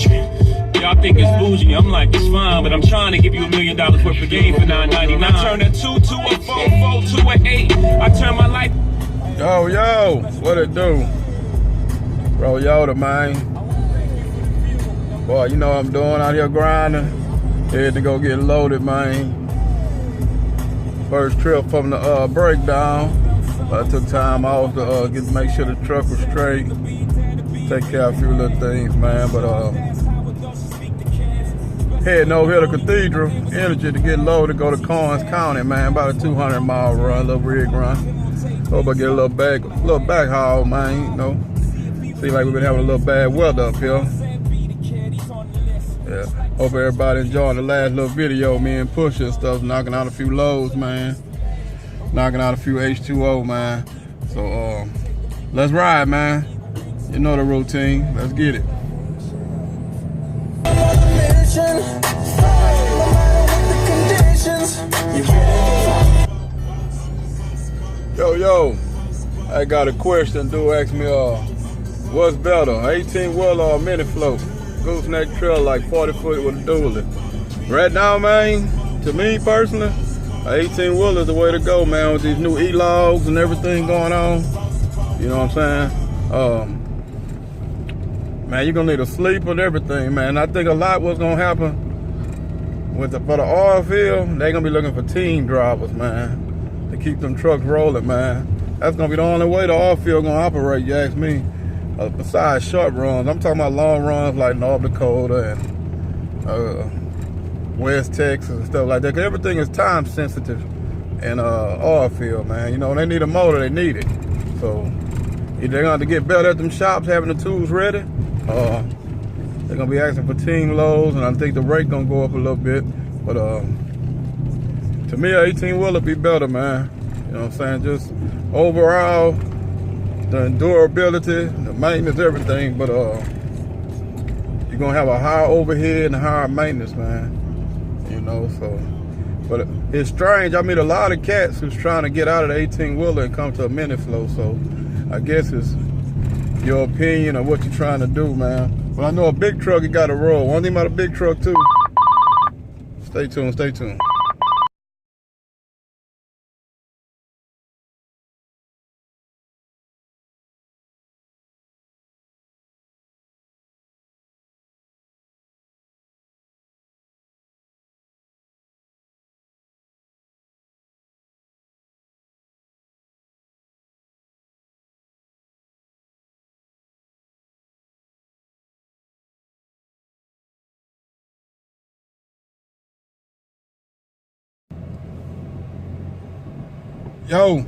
Y'all think it's bougie, I'm like, it's fine, but I'm trying to give you $1 million worth of game for $9.99. I turn a 2 to a 4, 4 to an 8. I turn my life. Yo, what it do? Bro, Yoda, man. Boy, you know what I'm doing out here grinding. Head to go get loaded, man. First trip from the breakdown. I took time off to make sure the truck was straight. Take care of a few little things, man. But heading over here to Cathedral Energy to get loaded, go to Coins County, man. About a 200-mile run, little rig run. Hope I get a little back haul, man. You know, seems like we've been having a little bad weather up here. Yeah. Hope everybody enjoyed the last little video, me and Pusha and stuff, knocking out a few loads, man. Knocking out a few H2O, man. So let's ride, man. You know the routine. Let's get it. Yo, I got a question. Dude asked me, what's better, 18-wheeler or mini float? Gooseneck trail like 40 foot with a dually. Right now, man, to me personally, 18-wheeler is the way to go, man, with these new E-logs and everything going on. You know what I'm saying? Man, you're gonna need a sleeper and everything, man. I think a lot what's gonna happen for the oil field, they're gonna be looking for team drivers, man, to keep them trucks rolling, man. That's gonna be the only way the oil field gonna operate, you ask me. Besides short runs, I'm talking about long runs like North Dakota and West Texas and stuff like that. Cause everything is time sensitive in oil field, man. You know, when they need a motor, they need it. So if they're gonna have to get better at them shops, having the tools ready. They're gonna be asking for team loads, and I think the rate gonna go up a little bit. But to me, an 18-wheeler be better, man. You know what I'm saying? Just overall, the durability, the maintenance, everything. But you're gonna have a higher overhead and a higher maintenance, man. You know, so. But it's strange. I meet a lot of cats who's trying to get out of the 18-wheeler and come to a mini float. So I guess it's your opinion of what you're trying to do, man. But I know a big truck, you got to roll. One thing about a big truck too. Stay tuned, stay tuned. Yo,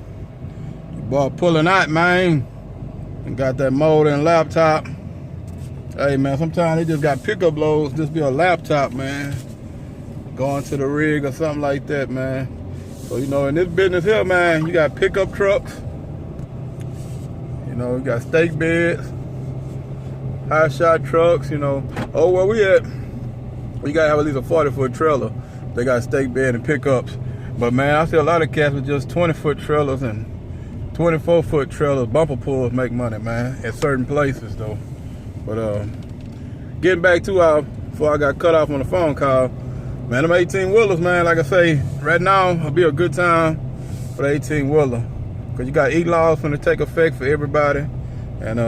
boy pulling out, man, and got that motor and laptop. Hey, man, sometimes they just got pickup loads, just be a laptop, man, going to the rig or something like that, man. So, you know, in this business here, man, you got pickup trucks, you know, you got stake beds, hotshot trucks, you know. Oh, where we at, we gotta have at least a 40-foot trailer. They got stake bed and pickups. But man, I see a lot of cats with just 20-foot trailers and 24-foot trailers. Bumper pulls make money, man, at certain places though. But getting back to before I got cut off on the phone call, man, them 18-wheelers, man, like I say, right now it'll be a good time for the 18-wheeler. Cause you got E-laws finna take effect for everybody. And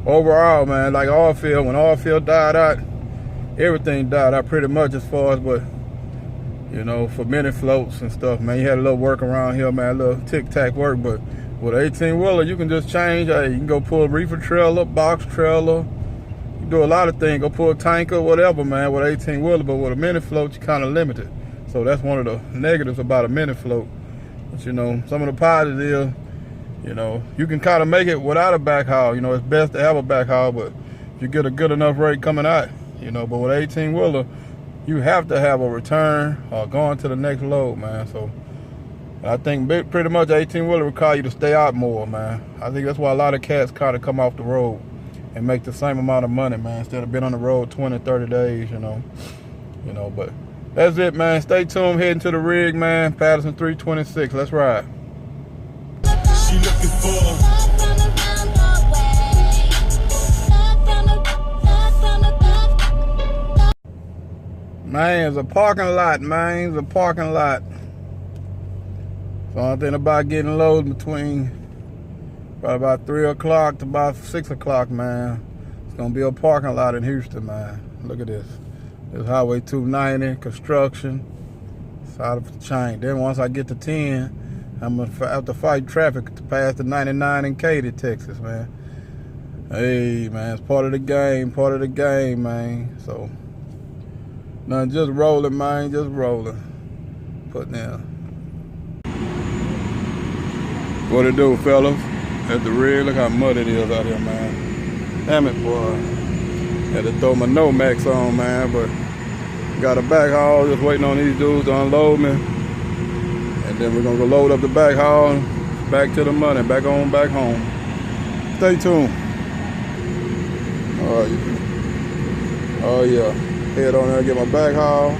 overall, man, like oil field, when oil field died out, everything died out pretty much as far as what, you know, for mini floats and stuff, man. You had a little work around here, man, a little tic-tac work, but with an 18-wheeler, you can just change. Hey, you can go pull a reefer trailer, box trailer. You do a lot of things. Go pull a tanker, whatever, man, with an 18-wheeler, but with a mini float, you're kind of limited. So that's one of the negatives about a mini float. But, you know, some of the positives is, you know, you can kind of make it without a back haul. You know, it's best to have a back haul, but if you get a good enough rate coming out, you know, but with an 18-wheeler, you have to have a return or going to the next load, man. So I think pretty much 18-wheeler require you to stay out more, man. I think that's why a lot of cats kind of come off the road and make the same amount of money, man, instead of being on the road 20, 30 days, you know. But that's it, man. Stay tuned, heading to the rig, man. Patterson 326, let's ride. She looking for Man, it's a parking lot, man. It's a parking lot. So I'm thinking about getting loaded between probably about 3 o'clock to about 6 o'clock, man. It's gonna be a parking lot in Houston, man. Look at this. This Highway 290, construction. It's out of the chain. Then once I get to 10, I'm gonna have to fight traffic to pass the 99 in Katy, Texas, man. Hey, man, it's part of the game, man. So, nothing, just rolling, man, just rolling. Put down. What it do, fellas? At the rig, look how muddy it is out here, man. Damn it, boy. Had to throw my Nomex on, man, but got a backhaul, just waiting on these dudes to unload me. And then we're gonna go load up the backhaul, back to the money, back on, back home. Stay tuned. Oh yeah, head on there and get my backhaul.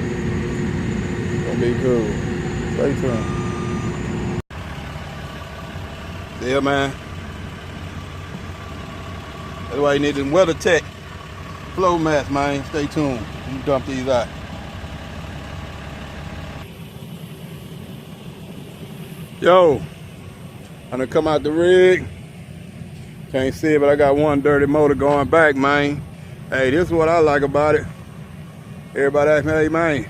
Gonna be cool. Stay tuned. Yeah, man. That's why you need them WeatherTech flow mats, man. Stay tuned. You dump these out. Yo, I'm gonna come out the rig. Can't see it, but I got one dirty motor going back, man. Hey, this is what I like about it. Everybody ask me, hey, man,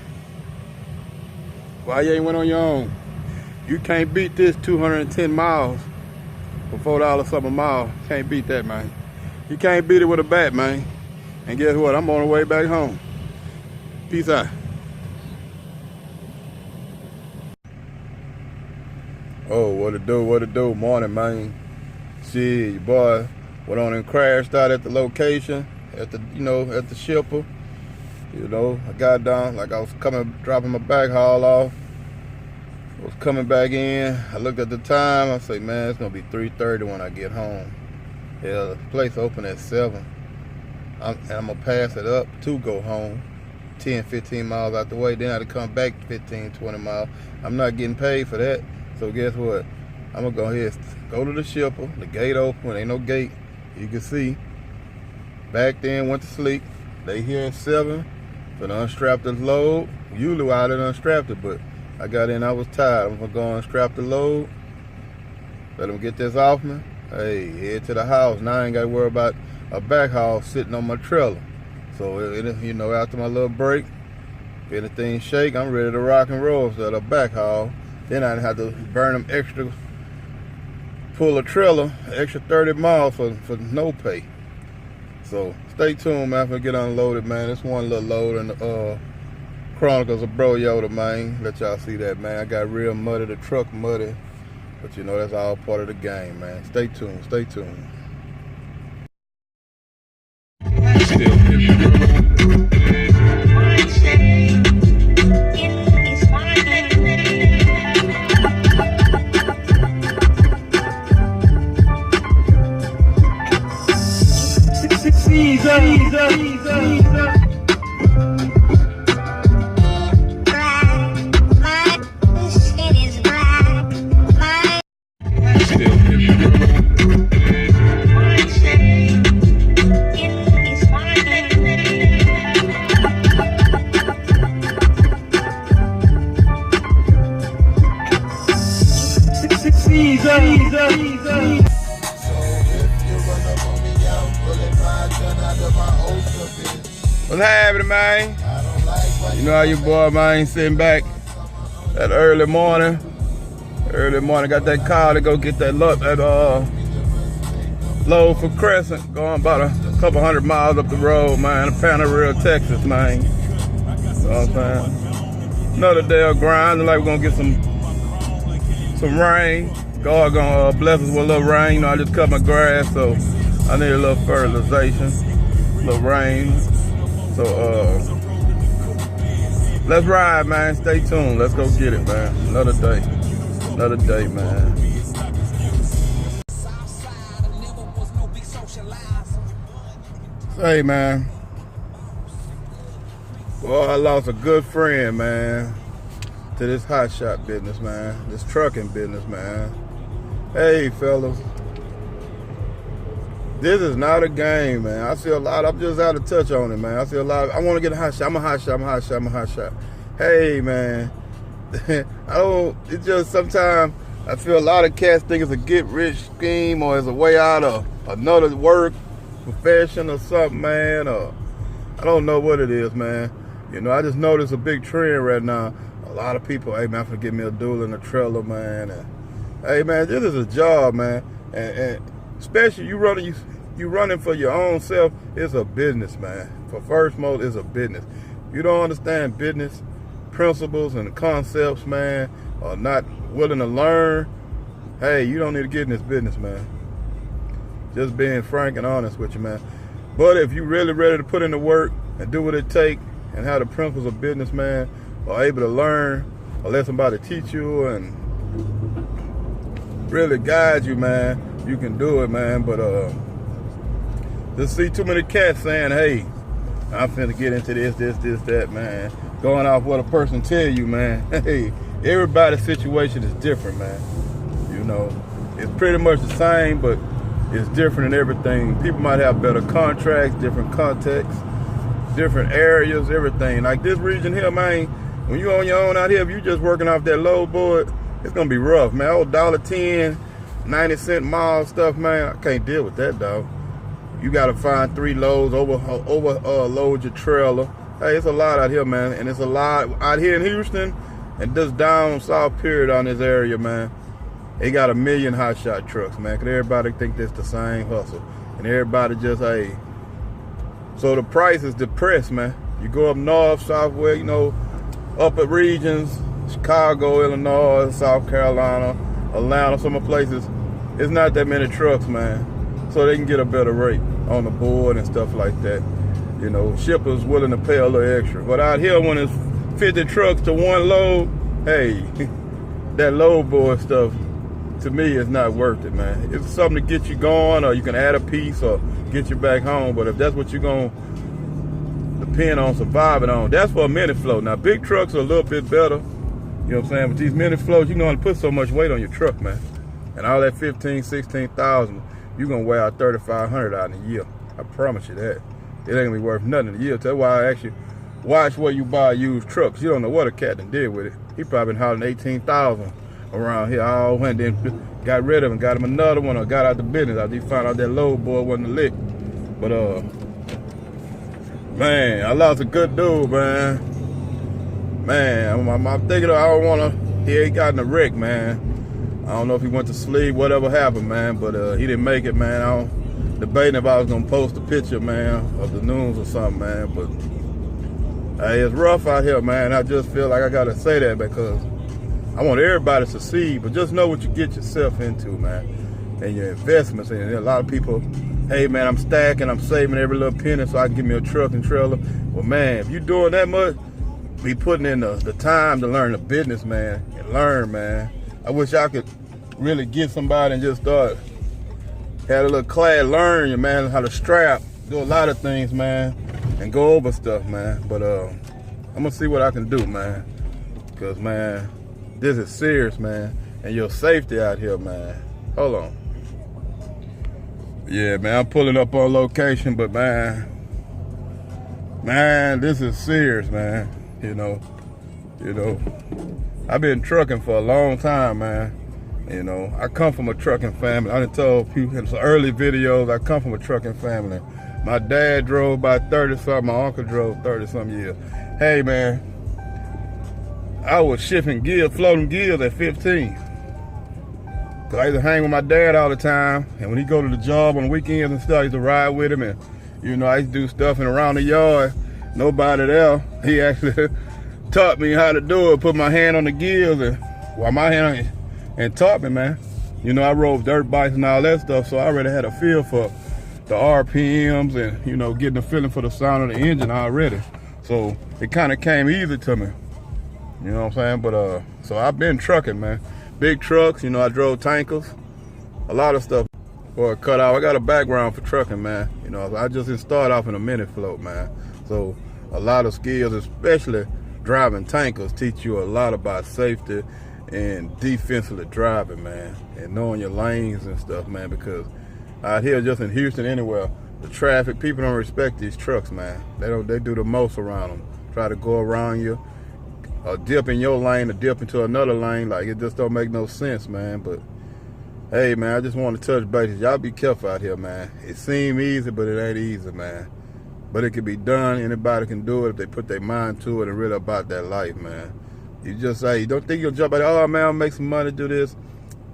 why you ain't went on your own? You can't beat this 210 miles for $4 something a mile. Can't beat that, man. You can't beat it with a bat, man. And guess what? I'm on the way back home. Peace out. Oh, what it do? Morning, man. Shit, boy, went on and crashed out at the location, at the shipper. I got down, like I was dropping my backhaul off. I was coming back in. I looked at the time. I say, man, it's gonna be 3:30 when I get home. Yeah, the place open at 7. And I'm gonna pass it up to go home. 10, 15 miles out the way. Then I had to come back 15, 20 miles. I'm not getting paid for that. So guess what? I'm gonna go ahead, go to the shipper, the gate open, ain't no gate, you can see. Back then, went to sleep. They here at 7, so I unstrapped the load. Usually I didn't unstrap it, but I got in, I was tired. I'm gonna go unstrap the load, let them get this off me. Hey, head to the house. Now I ain't gotta worry about a backhaul sitting on my trailer. So, after my little break, if anything shake, I'm ready to rock and roll. So the backhaul. Then I'd have to burn them pull a trailer, extra 30 miles for no pay. So stay tuned, man, for get unloaded, man. This one little load in the Chronicles of Bro Yoda, man. Let y'all see that, man. I got real muddy, the truck muddy. But that's all part of the game, man. Stay tuned, stay tuned. What's happening, man? You know how your boy, man, sitting back that early morning. Got that car to go get that load for Crescent, going about a couple 100 miles up the road, man. Panaril, Texas, man. You know what I'm saying? Another day of grinding, like we're gonna get some rain. God gonna bless us with a little rain. I just cut my grass, so I need a little fertilization, a little rain. So let's ride, man. Stay tuned. Let's go get it, man. Another day, man. Hey, man. Well, I lost a good friend, man, to this hotshot business, man. This trucking business, man. Hey, fellas. This is not a game, man. I see a lot. I'm just out of touch on it, man. I see a lot. I want to get a hot shot. I'm a hot shot. I'm a hot shot. I'm a hot shot. Hey, man. I don't. It's just sometimes I feel a lot of cats think it's a get-rich scheme or it's a way out of another work profession or something, man. Or I don't know what it is, man. You know, I just noticed a big trend right now. A lot of people, hey, man, I'm gonna get me a duel and a trailer, man. And, hey, man, this is a job, man. And especially you running for your own self, it's a business, man. For first most, it's a business. You don't understand business principles and concepts, man, or not willing to learn, hey, you don't need to get in this business, man. Just being frank and honest with you, man. But if you're really ready to put in the work and do what it takes and have the principles of business, man, or able to learn or let somebody teach you and really guide you, man, you can do it, man. But just see too many cats saying, hey, I'm finna get into this, that, man. Going off what a person tell you, man. Hey, everybody's situation is different, man. You know, it's pretty much the same, but it's different in everything. People might have better contracts, different contexts, different areas, everything. Like this region here, man, when you on your own out here, if you just working off that load board, it's gonna be rough, man. Old $1.10, 90-cent mile stuff, man, I can't deal with that, dog. You gotta find 3 loads, overload your trailer. Hey, it's a lot out here, man, and it's a lot out here in Houston and just down south period on this area, man. They got 1 million hot shot trucks, man, because everybody think that's the same hustle. And everybody just, hey. So the price is depressed, man. You go up north, southwest, you know, upper regions, Chicago, Illinois, South Carolina, Atlanta, some of the places, it's not that many trucks, man. So they can get a better rate on the board and stuff like that. You know, shippers willing to pay a little extra. But out here, when it's 50 trucks to one load, hey, that load board stuff, to me, is not worth it, man. It's something to get you going, or you can add a piece or get you back home. But if that's what you're going to depend on surviving on, that's for a mini float. Now, big trucks are a little bit better, you know what I'm saying? But these mini floats, you're going to put so much weight on your truck, man. And all that 15, 16,000, you're going to wear out 3,500 out in a year. I promise you that. It ain't gonna be worth nothing in a year. That's why I actually watch where you buy used trucks. You don't know what a cat done did with it. He probably been hollering 18,000 around here. All went then got rid of him, got him another one, or got out the business after he found out that load boy wasn't a lick. But man, I lost a good dude, man. Man, I'm thinking I don't wanna. He got in a wreck, man. I don't know if he went to sleep, whatever happened, man. But he didn't make it, man. I don't. Debating if I was gonna post a picture, man, of the news or something, man. But hey, it's rough out here, man. I just feel like I gotta say that because I want everybody to succeed, but just know what you get yourself into, man, and your investments. And a lot of people, hey, man, I'm stacking, I'm saving every little penny so I can get me a truck and trailer. Well, man, if you're doing that much, be putting in the time to learn the business, man, and learn, man. I wish I could really get somebody and just start. Had a little class, learn, man, how to strap, do a lot of things, man, and go over stuff, man. But I'm gonna see what I can do, man. Cause, man, this is serious, man. And your safety out here, man. Hold on. Yeah, man, I'm pulling up on location, but man, this is serious, man. You know, I've been trucking for a long time, man. You know, I come from a trucking family. I done told people in some early videos, I come from a trucking family. My dad drove by 30-something, my uncle drove 30-something years. Hey, man, I was shifting gears, floating gears at 15. Cause I used to hang with my dad all the time, and when he go to the job on the weekends and stuff, I used to ride with him, and you know, I used to do stuff and around the yard, nobody there. He actually taught me how to do it, put my hand on the gears, and while my hand on it, and taught me, man. You know, I rode dirt bikes and all that stuff, so I already had a feel for the RPMs and, you know, getting a feeling for the sound of the engine already. So it kind of came easy to me. You know what I'm saying? But so I've been trucking, man. Big trucks, you know, I drove tankers, a lot of stuff for a cutout. I got a background for trucking, man. You know, I just didn't start off in a mini float, man. So a lot of skills, especially driving tankers, teach you a lot about safety and defensively driving, man, and knowing your lanes and stuff, man, because out here, just in Houston, anywhere. The traffic, people don't respect these trucks, man. They do the most around them. Try to go around you, or dip in your lane, or dip into another lane. Like, it just don't make no sense, man. But hey, man, I just want to touch bases. Y'all be careful out here, man. It seems easy, but it ain't easy, man. But it can be done. Anybody can do it if they put their mind to it and really about that life, man. You just say, you don't think you'll jump out, oh, man, I'll make some money, do this.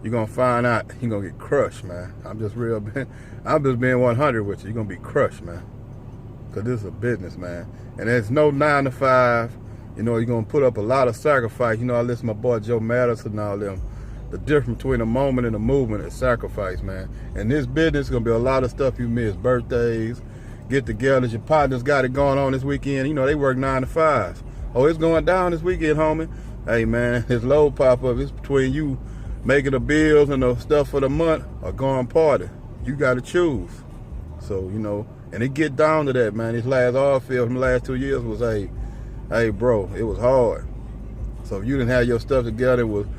You're going to find out you're going to get crushed, man. I'm just being 100 with you. You're going to be crushed, man. Because this is a business, man. And there's no 9 to 5. You know, you're going to put up a lot of sacrifice. You know, I listen to my boy Joe Madison and all them. The difference between a moment and a movement is sacrifice, man. And this business is going to be a lot of stuff you miss. Birthdays, get-togethers. Your partners got it going on this weekend. You know, they work 9 to 5. Oh, it's going down this weekend, homie. Hey, man, his load pop up. It's between you making the bills and the stuff for the month or going party. You got to choose. So, you know, and it get down to that, man. This last oilfield from the last 2 years was, hey, bro, it was hard. So if you didn't have your stuff together with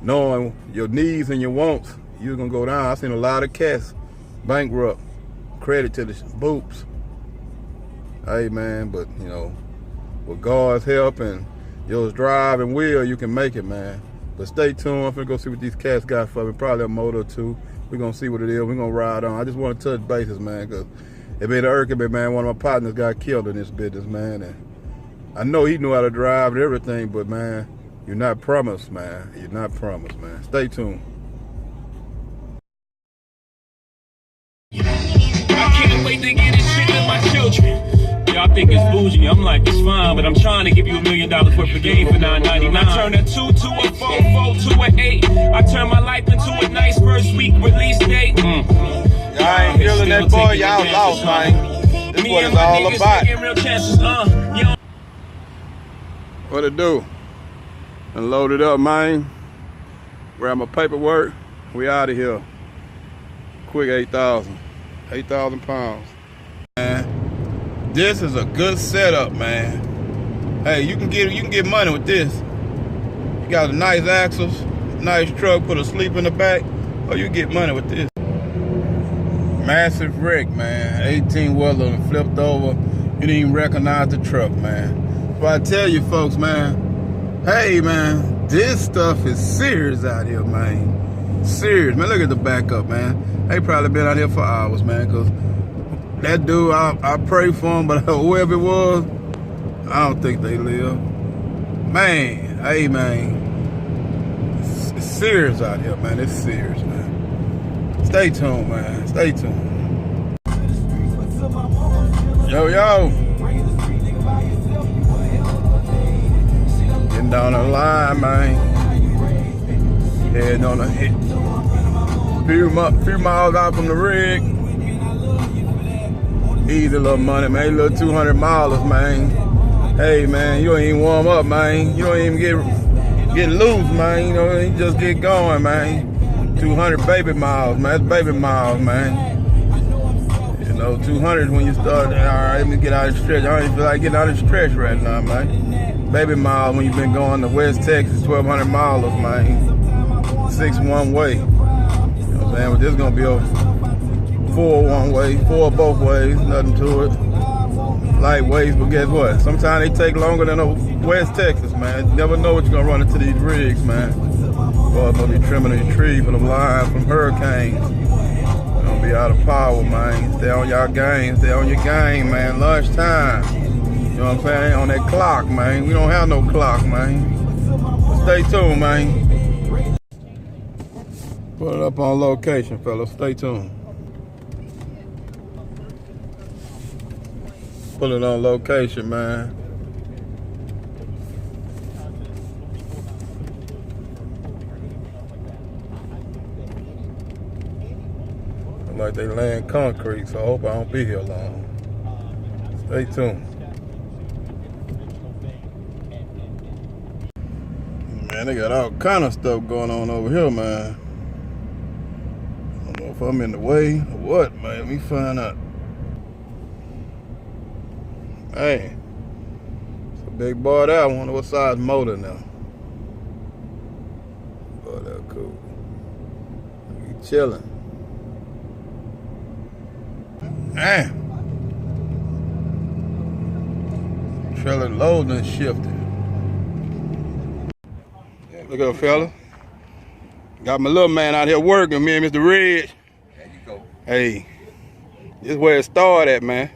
knowing your needs and your wants, you're going to go down. I've seen a lot of cats bankrupt, credit to the boops. Hey, man, but, you know, with God's help and your drive and will, you can make it, man. But stay tuned. I'm finna go see what these cats got for me. Probably a motor or two. We're gonna see what it is. We're gonna ride on. I just want to touch bases, man, because it been irking me, man. One of my partners got killed in this business, man. And I know he knew how to drive and everything, but, man, you're not promised, man. You're not promised, man. Stay tuned. I can't wait to get this shit with my children. Y'all think it's bougie, I'm like, it's fine, but I'm trying to give you $1 million worth of game for $9.99. I turn a 2 to a 4, 4 to an 8. I turn my life into a nice first week release date. Y'all ain't feeling that, boy. Y'all lost, man. This is what it's all about. What it do? And load it up, man. Grab my paperwork. We out of here. Quick 8,000 pounds. Man, this is a good setup, man. Hey, you can get money with this. You got a nice axles, nice truck, put a sleep in the back, or you get money with this. Massive wreck, man. 18-wheeler and flipped over. You didn't even recognize the truck, man. So I tell you folks, man, hey, man, this stuff is serious out here, man. Serious, man. Look at the backup, man. They probably been out here for hours, man, because that dude, I pray for him, but whoever it was, I don't think they live. Man, hey, man, it's serious out here, man. It's serious, man. Stay tuned, man. Stay tuned. Yo. Getting down the line, man. Heading on a hit. Few miles out from the rig. Easy little money, man. A little 200 miles, man. Hey, man, you don't even warm up, man. You don't even get loose, man. You know, you just get going, man. 200 baby miles, man. That's baby miles, man. You know, 200 when you start. All right, let me get out of the stretch. I don't even feel like getting out of the stretch right now, man. Baby miles when you've been going to West Texas, 1,200 miles, man. 6 one way. You know what I'm saying? But this is gonna be a 4 one way, 4 both ways, nothing to it. Lightweights, but guess what? Sometimes they take longer than a West Texas, man. You never know what you're gonna run into these rigs, man. Boy, gonna be trimming these trees for them lines from hurricanes. You're gonna be out of power, man. Stay on y'all game, stay on your game, man. Lunchtime. You know what I'm saying? On that clock, man. We don't have no clock, man. But stay tuned, man. Put it up on location, fellas. Stay tuned. Put it on location, man. Look like they laying concrete, so I hope I don't be here long. Stay tuned. Man, they got all kind of stuff going on over here, man. I don't know if I'm in the way or what, man. Let me find out. Hey, it's a big boy there. I wonder what size motor now. Boy, that's cool. He chilling. Damn. Trailer loading and shifting. Look at fella. Got my little man out here working, me and Mr. Red. There you go. Hey, this is where it started at, man.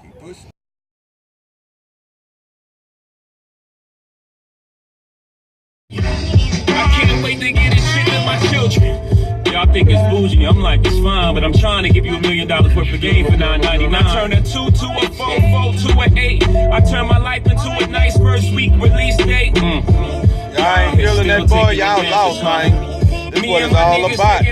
Keep pushing. I can't wait to get this shit to my children. Y'all think it's bougie, I'm like, it's fine, but I'm trying to give you $1 million worth of game for $9.99. I turn a 2 to a 4, 4 to an 8. I turn my life into a nice first week release date. Y'all ain't feeling that boy, y'all lost, man. This is what it's all about.